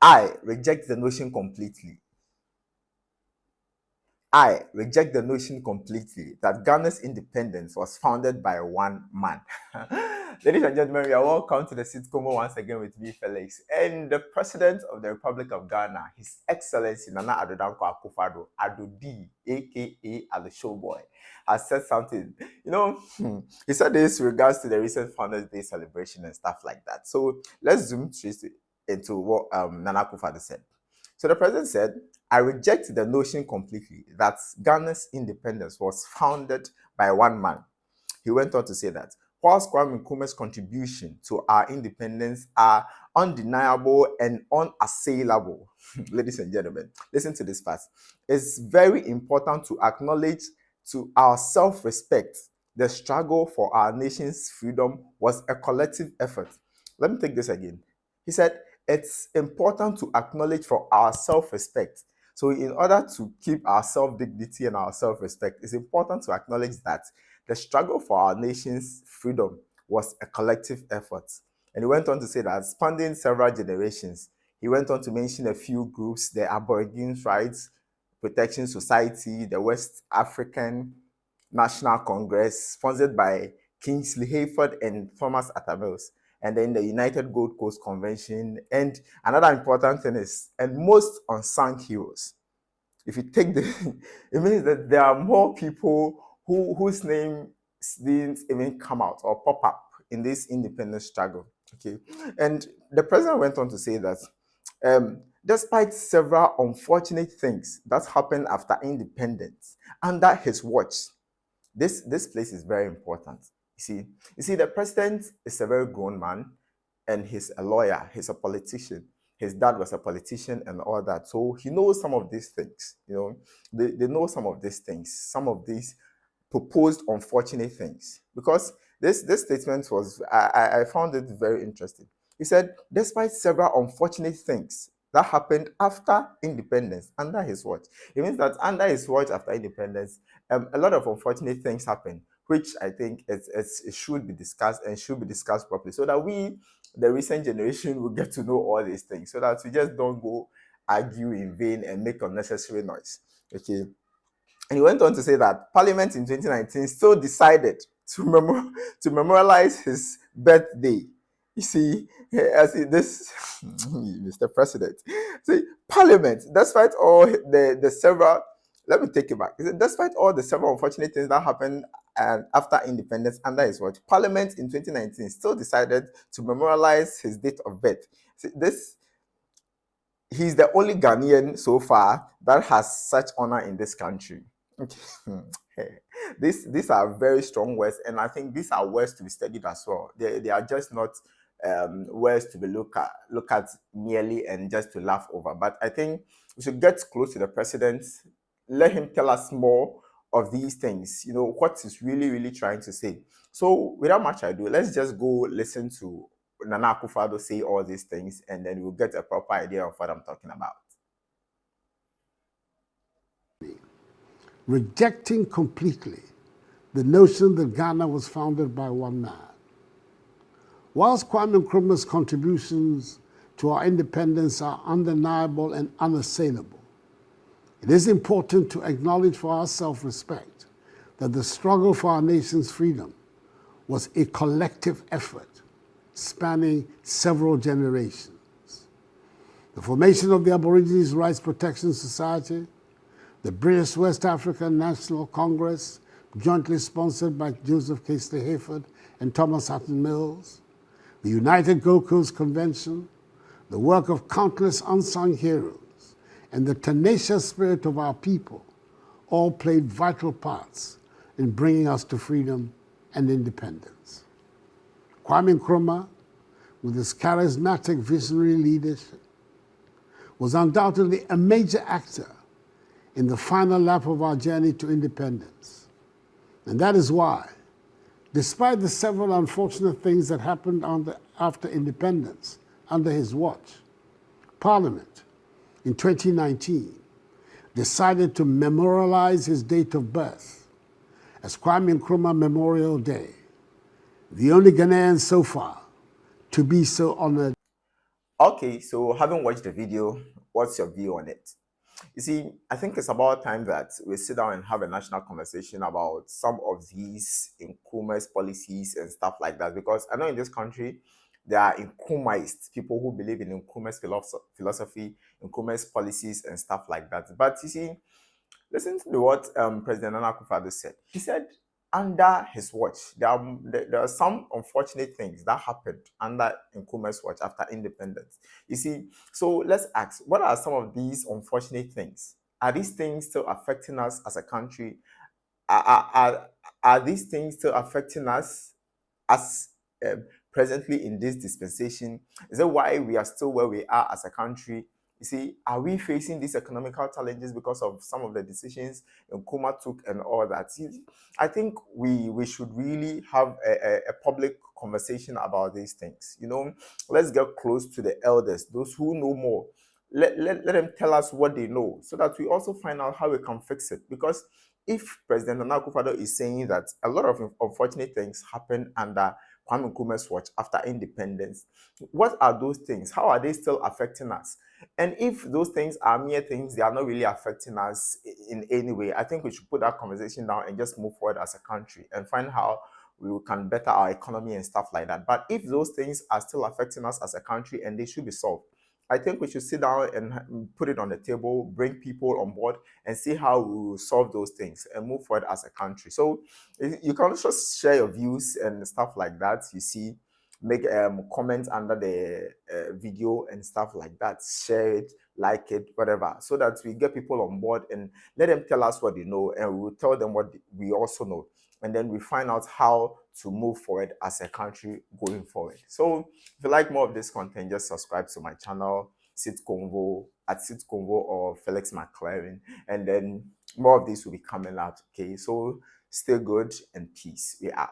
I reject the notion completely. I reject the notion completely that Ghana's independence was founded by one man. Ladies and gentlemen, we are welcome to the sitcom once again with me, Felix, and the President of the Republic of Ghana, His Excellency Nana Addo Akufo-Addo, Addo D, aka Ado Showboy, has said something. He said this in regards to the recent Founders Day celebration and stuff like that. So let's zoom straight into what Nana Akufo-Addo said. So the president said, I reject the notion completely that Ghana's independence was founded by one man. He went on to say that whilst Kwame Nkrumah's contribution to our independence are undeniable and unassailable, ladies and gentlemen, listen to this part. It's very important to acknowledge to our self-respect the struggle for our nation's freedom was a collective effort. Let me take this again. He said, it's important to acknowledge for our self-respect. So in order to keep our self-dignity and our self-respect, it's important to acknowledge that the struggle for our nation's freedom was a collective effort. And he went on to say that spanning several generations, he went on to mention a few groups: the Aborigines Rights Protection Society, the West African National Congress, sponsored by Kingsley Hayford and Thomas Atta Mills, and then the United Gold Coast Convention. And another important thing is, and most unsung heroes. If you take the, it means that there are more people whose names didn't even come out or pop up in this independence struggle. Okay, and the president went on to say that despite several unfortunate things that happened after independence under his watch, this place is very important. You see, the president is a very grown man, and he's a lawyer, he's a politician. His dad was a politician and all that. So he knows some of these things, they know some of these things, some of these proposed unfortunate things. Because this statement was, I found it very interesting. He said, despite several unfortunate things that happened after independence, under his watch. It means that under his watch after independence, a lot of unfortunate things happened, which I think it should be discussed and should be discussed properly, so that we, the recent generation, will get to know all these things, so that we just don't go argue in vain and make unnecessary noise. Okay. And he went on to say that Parliament in 2019 still decided to memorialize his birthday. You see, as this, Mr. President, see, Parliament, despite all the several, let me take it back. Despite all the several unfortunate things that happened after independence under his watch, Parliament in 2019 still decided to memorialize his date of birth. See, he's the only Ghanaian so far that has such honor in this country. Okay. These are very strong words, and I think these are words to be studied as well. They are just not words to be look at merely and just to laugh over. But I think we should get close to the president, let him tell us more of these things, what he's really trying to say. So without much ado, let's just go listen to Nana Akufo-Addo say all these things, and then we'll get a proper idea of what I'm talking about. Rejecting completely the notion that Ghana was founded by one man. Whilst Kwame Nkrumah's contributions to our independence are undeniable and unassailable, it is important to acknowledge for our self-respect that the struggle for our nation's freedom was a collective effort spanning several generations. The formation of the Aborigines Rights Protection Society, the British West African National Congress, jointly sponsored by Joseph Kingsley Hayford and Thomas Atta Mills, the United Gold Coast Convention, the work of countless unsung heroes, and the tenacious spirit of our people all played vital parts in bringing us to freedom and independence. Kwame Nkrumah, with his charismatic visionary leadership, was undoubtedly a major actor in the final lap of our journey to independence. And that is why, despite the several unfortunate things that happened after independence under his watch, Parliament in 2019 decided to memorialize his date of birth as Kwame Nkrumah Memorial Day, the only Ghanaian so far to be so honored. Okay, so having watched the video, what's your view on it? You see, I think it's about time that we sit down and have a national conversation about some of these Nkrumah's policies and stuff like that. Because I know in this country, there are Nkrumahists, people who believe in Nkrumah's philosophy, Nkrumah's policies, and stuff like that. But you see, listen to what President Nana Akufo-Addo said. He said, under his watch, there are some unfortunate things that happened under Nkrumah's watch after independence. You see, so let's ask, what are some of these unfortunate things? Are these things still affecting us as a country? Are these things still affecting us as presently in this dispensation? Is that why we are still where we are as a country? You see, are we facing these economical challenges because of some of the decisions Nkrumah took and all that? See, I think we should really have a public conversation about these things. You know, let's get close to the elders, those who know more. Let them tell us what they know so that we also find out how we can fix it. Because if President Nana Akufo-Addo is saying that a lot of unfortunate things happened under Kwame Nkrumah's watch after independence, what are those things? How are they still affecting us? And if those things are mere things, they are not really affecting us in any way, I think we should put that conversation down and just move forward as a country and find how we can better our economy and stuff like that. But if those things are still affecting us as a country and they should be solved, I think we should sit down and put it on the table, bring people on board, and see how we will solve those things and move forward as a country. So you can also share your views and stuff like that. You see, make comments under the video and stuff like that. Share it, like it, whatever, so that we get people on board and let them tell us what they know, and we will tell them what we also know, and then we find out how to move forward as a country going forward. So if you like more of this content, just subscribe to my channel, Sit Convo at Sit Convo or Felix McLaren, and then more of this will be coming out. Okay, so stay good and peace. We out.